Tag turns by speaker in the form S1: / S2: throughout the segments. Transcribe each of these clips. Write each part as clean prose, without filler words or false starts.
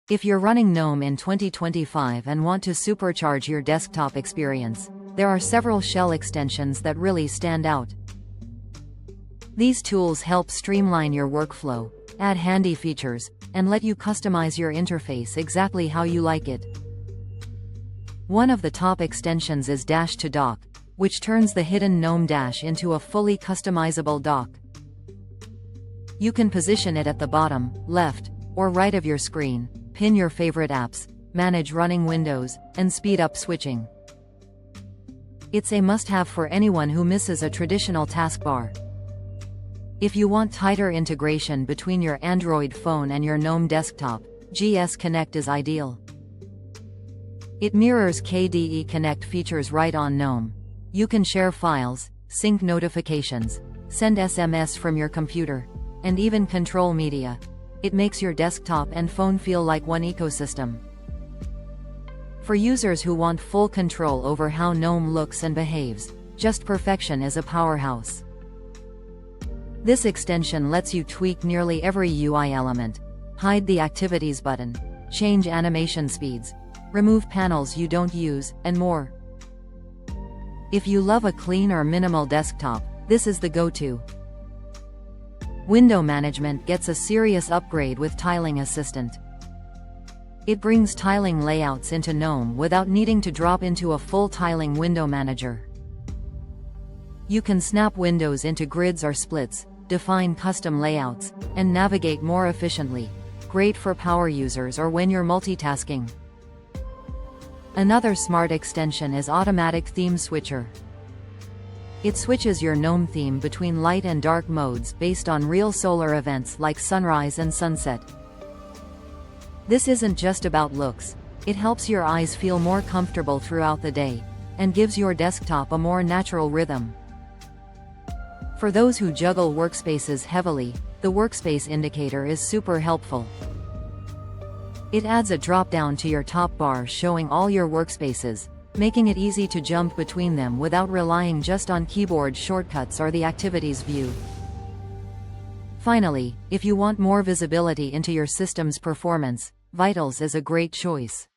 S1: If you're running Gnome in 2025 and want to supercharge your desktop experience, there are several shell extensions that really stand out. These tools help streamline your workflow, add handy features, and let you customize your interface exactly how you like it. One of the top extensions is Dash to Dock, which turns the hidden Gnome Dash into a fully customizable dock. You can position it at the bottom, left, or right of your screen, pin your favorite apps, manage running windows, and speed up switching. It's a must-have for anyone who misses a traditional taskbar. If you want tighter integration between your Android phone and your Gnome desktop, GSConnect is ideal. It mirrors KDE features right on Gnome. You can share files, sync notifications, send SMS from your computer, and even control media. It makes your desktop and phone feel like one ecosystem. For users who want full control over how Gnome looks and behaves, Just Perfection is a powerhouse. This extension lets you tweak nearly every UI element, hide the Activities button, change animation speeds, remove panels you don't use, and more. If you love a clean or minimal desktop, this is the go-to. Window management gets a serious upgrade with Tiling Assistant. It brings tiling layouts into Gnome without needing to drop into a full tiling window manager. You can snap windows into grids or splits, define custom layouts, and navigate more efficiently. Great for power users or when you're multitasking. Another smart extension is Automatic Theme Switcher. It switches your Gnome theme between light and dark modes based on real solar events like sunrise and sunset. This isn't just about looks, it helps your eyes feel more comfortable throughout the day, and gives your desktop a more natural rhythm. For those who juggle workspaces heavily, the Workspace Indicator is super helpful. It adds a drop-down to your top bar showing all your workspaces, making it easy to jump between them without relying just on keyboard shortcuts or the Activities view. Finally, if you want more visibility into your system's performance, Vitals is a great choice.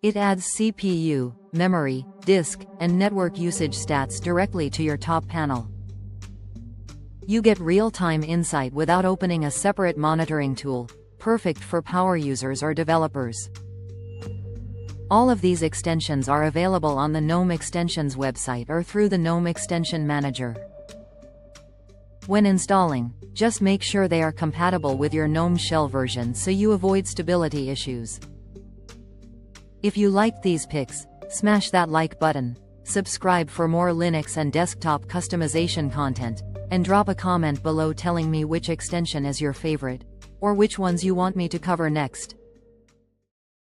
S1: It adds CPU, memory, disk, and network usage stats directly to your top panel. You get real-time insight without opening a separate monitoring tool, perfect for power users or developers. All of these extensions are available on the Gnome Extensions website or through the Gnome Extension Manager. When installing, just make sure they are compatible with your Gnome shell version so you avoid stability issues. If you liked these picks, smash that like button, subscribe for more Linux and desktop customization content, and drop a comment below telling me which extension is your favorite, or which ones you want me to cover next.